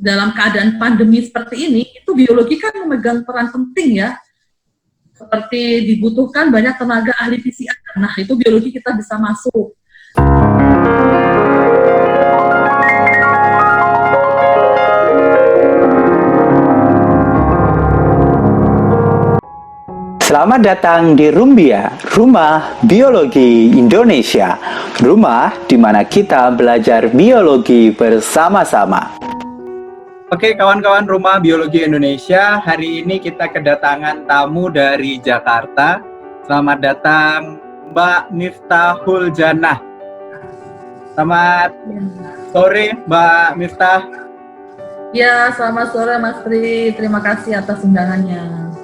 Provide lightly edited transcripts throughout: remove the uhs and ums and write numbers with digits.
dalam keadaan pandemi seperti ini, itu biologi kan memegang peran penting ya. Seperti dibutuhkan banyak tenaga ahli PCR. Nah, itu biologi kita bisa masuk. Selamat datang di Rumbia, Rumah Biologi Indonesia. Rumah di mana kita belajar biologi bersama-sama. Oke, kawan-kawan Rumah Biologi Indonesia, hari ini kita kedatangan tamu dari Jakarta. Selamat datang Mbak Miftahul Janah. Selamat sore Mbak Miftah. Ya, selamat sore Mas Tri. Terima kasih atas undangannya.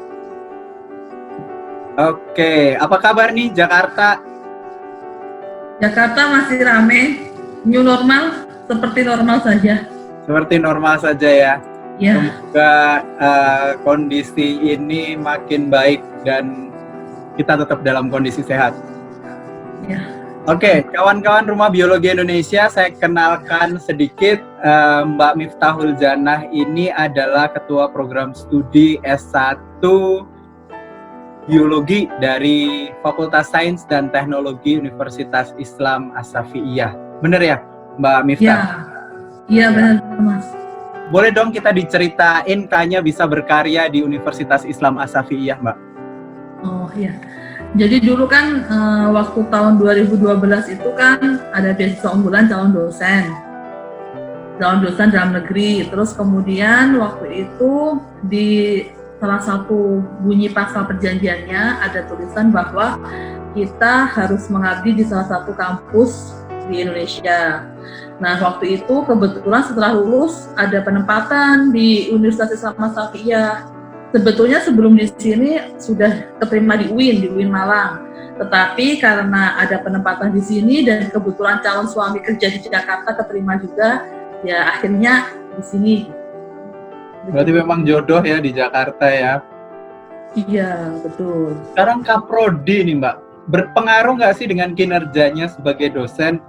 Oke, apa kabar nih Jakarta? Jakarta masih rame, new normal, seperti normal saja. Seperti normal saja ya. Ya. Semoga kondisi ini makin baik dan kita tetap dalam kondisi sehat. Ya. Oke, kawan-kawan Rumah Biologi Indonesia, saya kenalkan sedikit. Mbak Miftahul Janah ini adalah Ketua Program Studi S1 Biologi dari Fakultas Sains dan Teknologi Universitas Islam As-Safiyah. Bener ya, Mbak Miftah? Iya benar Mas. Boleh dong kita diceritain Kanya bisa berkarya di Universitas Islam As-Safiyah, Mbak? Oh iya. Jadi dulu kan waktu tahun 2012 itu kan ada beasiswa unggulan calon dosen dalam negeri. Terus kemudian waktu itu di salah satu bunyi pasal perjanjiannya ada tulisan bahwa kita harus mengabdi di salah satu kampus di Indonesia. Nah, waktu itu kebetulan setelah lulus ada penempatan di Universitas Islam As-Safiyah. Sebetulnya sebelum di sini sudah keterima di UIN Malang. Tetapi karena ada penempatan di sini dan kebetulan calon suami kerja di Jakarta keterima juga, ya akhirnya di sini. Berarti memang jodoh ya di Jakarta ya? Iya, betul. Sekarang Kaprodi nih Mbak, berpengaruh nggak sih dengan kinerjanya sebagai dosen?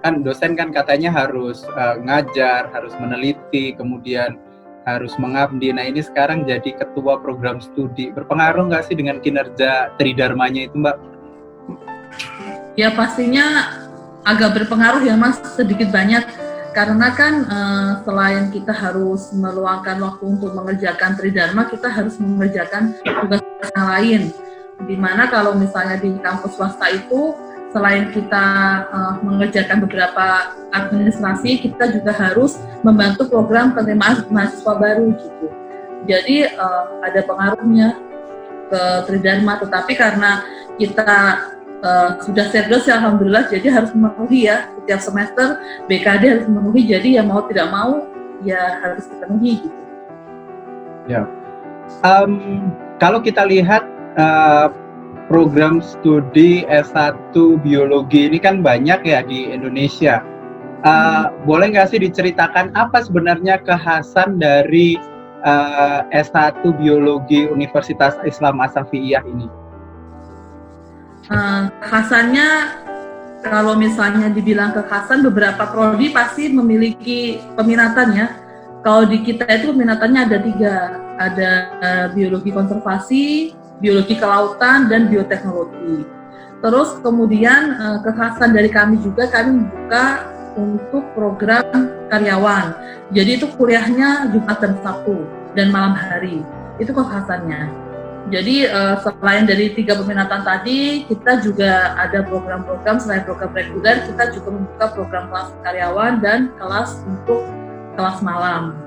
Kan dosen kan katanya harus ngajar, harus meneliti, kemudian harus mengabdi. Nah ini sekarang jadi ketua program studi. Berpengaruh nggak sih dengan kinerja tridharmanya itu Mbak? Ya pastinya agak berpengaruh ya Mas, sedikit banyak. Karena kan selain kita harus meluangkan waktu untuk mengerjakan tridharma, kita harus mengerjakan tugas yang lain. Dimana kalau misalnya di kampus swasta itu, selain kita mengerjakan beberapa administrasi, kita juga harus membantu program penerimaan mahasiswa baru gitu. Jadi ada pengaruhnya ke tridharma, tetapi karena kita sudah serius ya alhamdulillah, jadi harus memenuhi ya setiap semester BKD harus memenuhi, jadi ya mau tidak mau ya harus dipenuhi gitu. Ya, kalau kita lihat program studi S1 biologi ini kan banyak ya di Indonesia. Boleh nggak sih diceritakan apa sebenarnya kekhasan dari S1 biologi Universitas Islam As-Safiyah ini? Kekhasannya kalau misalnya dibilang kekhasan, beberapa prodi pasti memiliki peminatan ya. Kalau di kita itu peminatannya ada 3, ada biologi konservasi, biologi kelautan, dan bioteknologi. Terus kemudian kekhasan dari kami juga, kami membuka untuk program karyawan. Jadi itu kuliahnya Jumat dan Sabtu dan malam hari. Itu kekhasannya. Jadi selain dari 3 peminatan tadi, kita juga ada program-program selain program reguler, kita juga membuka program kelas karyawan dan kelas untuk kelas malam.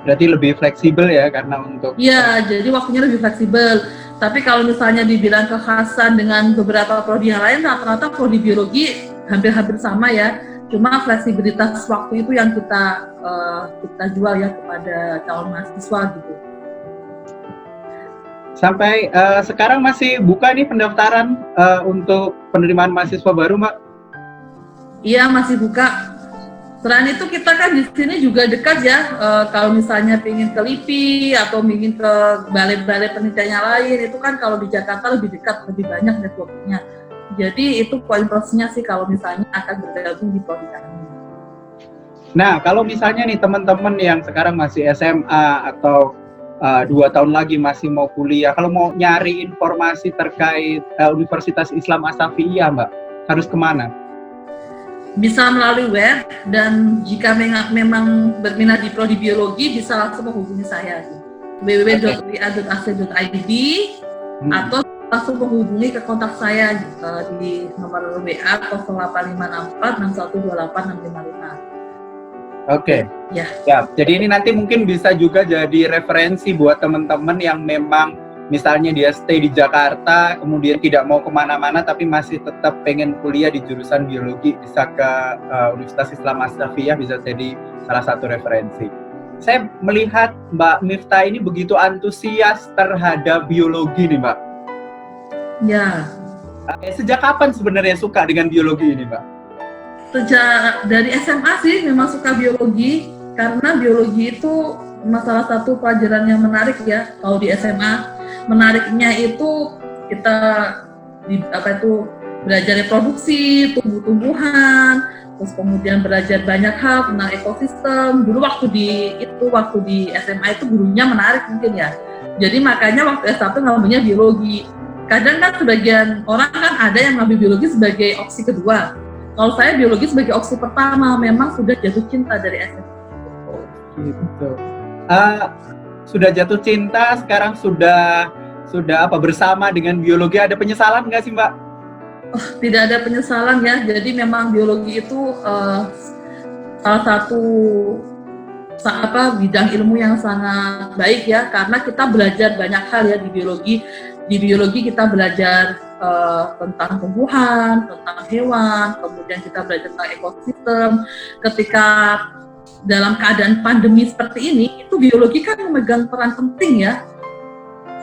Berarti lebih fleksibel ya karena untuk... Iya, jadi waktunya lebih fleksibel. Tapi kalau misalnya dibilang kekhasan dengan beberapa prodi yang lain, rata-rata prodi biologi hampir-hampir sama ya. Cuma fleksibilitas waktu itu yang kita jual ya kepada calon mahasiswa gitu. Sampai sekarang masih buka nih pendaftaran untuk penerimaan mahasiswa baru, Mbak? Iya, masih buka. Selain itu kita kan di sini juga dekat ya. Kalau misalnya ingin ke LIPI atau ingin ke balai-balai penelitian lain, itu kan kalau di Jakarta lebih dekat, lebih banyak networknya. Jadi itu poin plusnya sih kalau misalnya akan bergabung di prodi kami. Nah, kalau misalnya nih teman-teman yang sekarang masih SMA atau 2 tahun lagi masih mau kuliah, kalau mau nyari informasi terkait Universitas Islam As-Safiyyah, Mbak, harus kemana? Bisa melalui web, dan jika memang berminat di prodi biologi bisa langsung menghubungi saya di www.wa.ac.id atau langsung menghubungi ke kontak saya di nomor WA 0854612865. Oke. Ya. Ya, jadi ini nanti mungkin bisa juga jadi referensi buat teman-teman yang memang misalnya dia stay di Jakarta, kemudian tidak mau kemana-mana tapi masih tetap pengen kuliah di jurusan biologi, bisa ke Universitas Islam As-Safiyyah, bisa jadi salah satu referensi. Saya melihat Mbak Miftah ini begitu antusias terhadap biologi nih, Mbak. Ya. Sejak kapan sebenarnya suka dengan biologi ini, Mbak? Sejak dari SMA sih memang suka biologi, karena biologi itu salah satu pelajaran yang menarik ya. Kalau di SMA menariknya itu kita belajar reproduksi tumbuh-tumbuhan, terus kemudian belajar banyak hal tentang ekosistem. Dulu waktu di SMA itu gurunya menarik mungkin ya. Jadi makanya waktu S1 ngambilnya biologi. Kadang kan sebagian orang kan ada yang ngambil biologi sebagai opsi kedua. Kalau saya biologi sebagai opsi pertama, memang sudah jatuh cinta dari SMA. Oh, gitu. Sudah jatuh cinta, sekarang sudah bersama dengan biologi. Ada penyesalan nggak sih, Mbak? Oh, tidak ada penyesalan ya. Jadi memang biologi itu salah satu bidang ilmu yang sangat baik ya, karena kita belajar banyak hal ya di biologi. Di biologi kita belajar tentang tumbuhan, tentang hewan, kemudian kita belajar tentang ekosistem. Ketika dalam keadaan pandemi seperti ini, itu biologi kan memegang peran penting ya.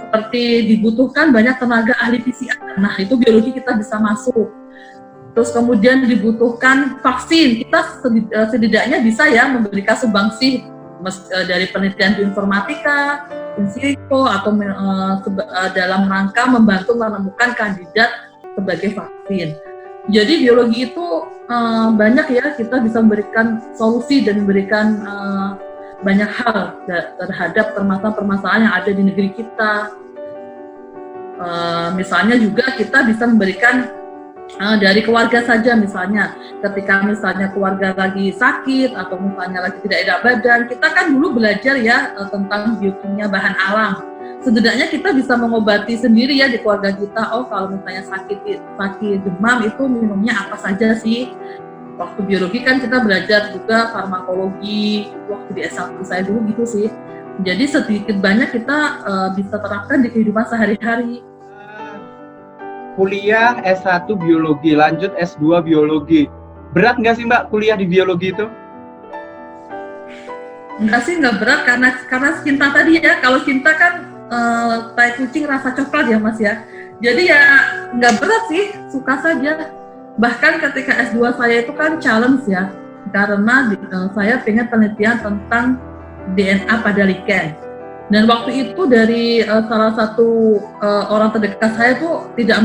Seperti dibutuhkan banyak tenaga ahli PCR. Nah, itu biologi kita bisa masuk. Terus kemudian dibutuhkan vaksin. Kita setidaknya bisa ya memberikan sumbangsi dari penelitian bioinformatika, in silico, atau dalam rangka membantu menemukan kandidat sebagai vaksin. Jadi biologi itu banyak ya, kita bisa memberikan solusi dan memberikan banyak hal terhadap permasalahan-permasalahan yang ada di negeri kita. Misalnya juga kita bisa memberikan dari keluarga saja, misalnya ketika misalnya keluarga lagi sakit atau misalnya lagi tidak enak badan, kita kan dulu belajar ya tentang biokimia bahan alam. Setidaknya kita bisa mengobati sendiri ya di keluarga kita. Oh, kalau misalnya sakit demam itu minumnya apa saja sih. Waktu biologi kan kita belajar juga farmakologi, waktu di S1 saya dulu gitu sih. Jadi sedikit banyak kita bisa terapkan di kehidupan sehari-hari. Kuliah S1 biologi, lanjut S2 biologi. Berat nggak sih, Mbak, kuliah di biologi itu? Enggak sih, nggak berat karena cinta tadi ya. Kalau cinta kan tai kucing rasa coklat ya Mas ya. Jadi ya nggak berat sih, suka saja. Bahkan ketika S2 saya itu kan challenge ya, karena saya pengen penelitian tentang DNA pada lichen. Dan waktu itu dari salah satu orang terdekat saya tuh tidak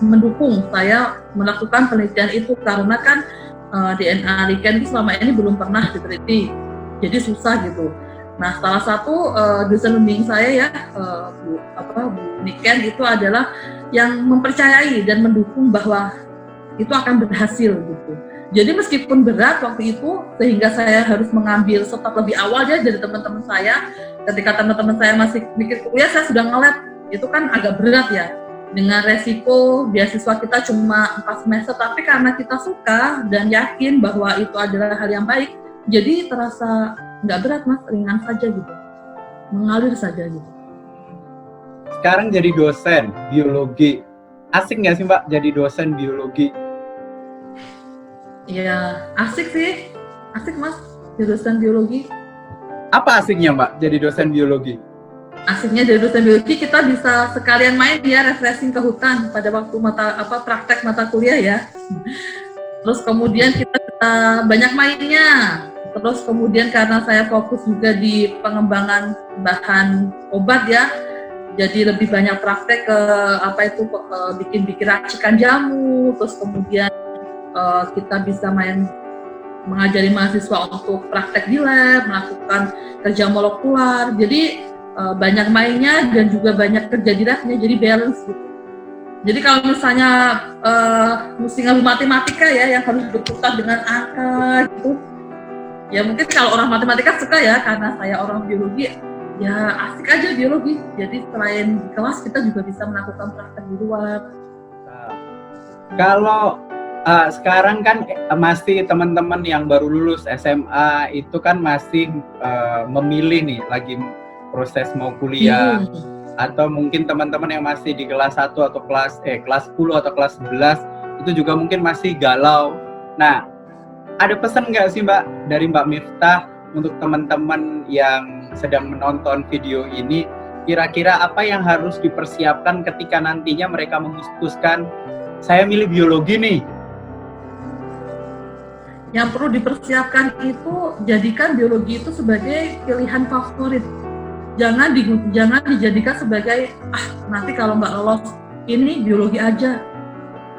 mendukung saya melakukan penelitian itu, karena kan DNA lichen itu selama ini belum pernah diteliti, jadi susah gitu. Nah, salah satu dosen pembimbing saya ya, Bu Niken, itu adalah yang mempercayai dan mendukung bahwa itu akan berhasil gitu. Jadi meskipun berat waktu itu, sehingga saya harus mengambil stop lebih awal ya dari teman-teman saya. Ketika teman-teman saya masih mikir kuliah, saya sudah nge-lab. Itu kan agak berat ya. Dengan resiko beasiswa kita cuma 4 semester, tapi karena kita suka dan yakin bahwa itu adalah hal yang baik, jadi terasa nggak berat Mas, ringan saja gitu. Mengalir saja gitu. Sekarang jadi dosen biologi. Asik nggak sih, Mbak, jadi dosen biologi? Ya, asik sih. Asik Mas, jadi dosen biologi. Apa asiknya, Mbak, jadi dosen biologi? Asiknya jadi dosen biologi, kita bisa sekalian main ya, refreshing ke hutan pada waktu praktek mata kuliah ya. Terus kemudian kita banyak mainnya. Terus kemudian karena saya fokus juga di pengembangan bahan obat ya, jadi lebih banyak praktek ke bikin racikan jamu. Terus kemudian kita bisa main mengajari mahasiswa untuk praktek di lab, melakukan kerja molekular. Jadi banyak mainnya dan juga banyak kerja di labnya, jadi balance gitu. Jadi kalau misalnya mesti ngambil matematika ya, yang harus berkutat dengan angka gitu, ya mungkin kalau orang matematika suka ya, karena saya orang biologi, ya asik aja biologi. Jadi selain di kelas kita juga bisa melakukan praktek di luar. Kalau sekarang kan masih teman-teman yang baru lulus SMA itu kan masih memilih nih, lagi proses mau kuliah, atau mungkin teman-teman yang masih di kelas 1 atau kelas 10 atau kelas 11 itu juga mungkin masih galau. Nah, ada pesan nggak sih Mbak dari Mbak Miftah untuk teman-teman yang sedang menonton video ini, kira-kira apa yang harus dipersiapkan ketika nantinya mereka memutuskan saya milih biologi nih? Yang perlu dipersiapkan itu, jadikan biologi itu sebagai pilihan favorit. Jangan dijadikan sebagai nanti kalau nggak lolos ini biologi aja.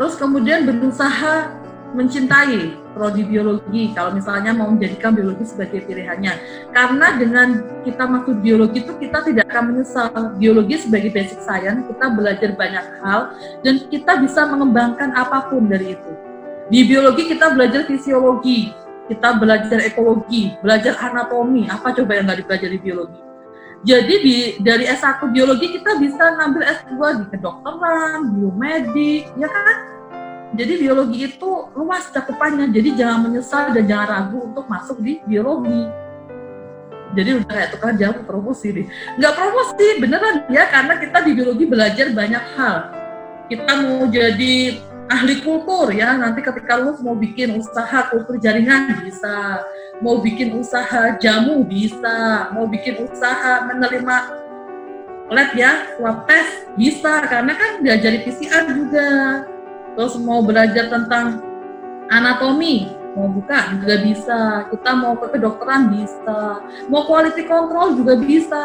Terus kemudian berusaha mencintai prodi biologi kalau misalnya mau menjadikan biologi sebagai pilihannya. Karena dengan kita masuk biologi itu kita tidak akan menyesal. Biologi sebagai basic science, kita belajar banyak hal dan kita bisa mengembangkan apapun dari itu. Di biologi kita belajar fisiologi, kita belajar ekologi, belajar anatomi. Apa coba yang nggak dipelajari biologi? Jadi dari S1 biologi kita bisa ngambil S2 di kedokteran, biomedik, ya kan? Jadi biologi itu luas cakupannya, jadi jangan menyesal dan jangan ragu untuk masuk di biologi. Jadi udah kayak tukang jawab promosi nih. Nggak promosi, beneran ya, karena kita di biologi belajar banyak hal. Kita mau jadi ahli kultur ya, nanti ketika lulus mau bikin usaha kultur jaringan bisa, mau bikin usaha jamu bisa, mau bikin usaha menerima lab ya, swab test bisa, karena kan diajari PCR juga. Terus mau belajar tentang anatomi, mau buka juga bisa, kita mau ke kedokteran bisa, mau quality control juga bisa,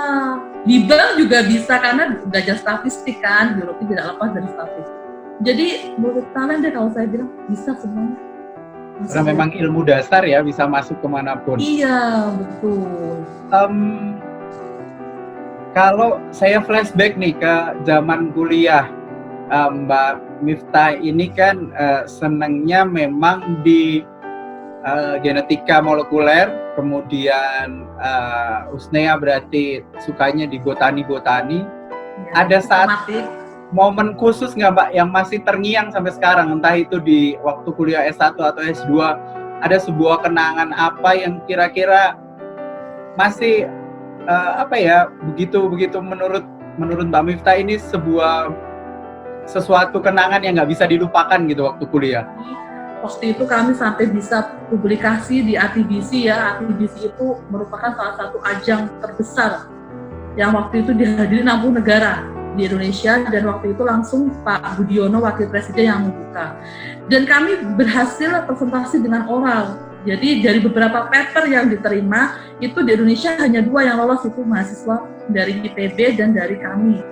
di bank juga bisa, karena belajar statistik kan, biologi tidak lepas dari statistik. Jadi menurut kalian deh kalau saya bilang bisa semuanya. Karena memang ilmu dasar ya, bisa masuk kemanapun. Iya, betul. Kalau saya flashback nih ke zaman kuliah, Mbak Miftah ini kan senangnya memang di genetika molekuler, kemudian Usnea berarti sukanya di botani-botani. Ya, ada saat matematik. Momen khusus nggak Mbak yang masih terngiang sampai sekarang, entah itu di waktu kuliah S1 atau S2, ada sebuah kenangan apa yang kira-kira masih begitu menurut Mbak Miftah ini sesuatu kenangan yang nggak bisa dilupakan gitu waktu kuliah? Waktu itu kami sampai bisa publikasi di ATBC ya. ATBC itu merupakan salah satu ajang terbesar yang waktu itu dihadiri 60 negara di Indonesia, dan waktu itu langsung Pak Budiono, Wakil Presiden, yang membuka. Dan kami berhasil presentasi dengan oral. Jadi dari beberapa paper yang diterima, itu di Indonesia hanya 2 yang lolos, itu mahasiswa dari IPB dan dari kami.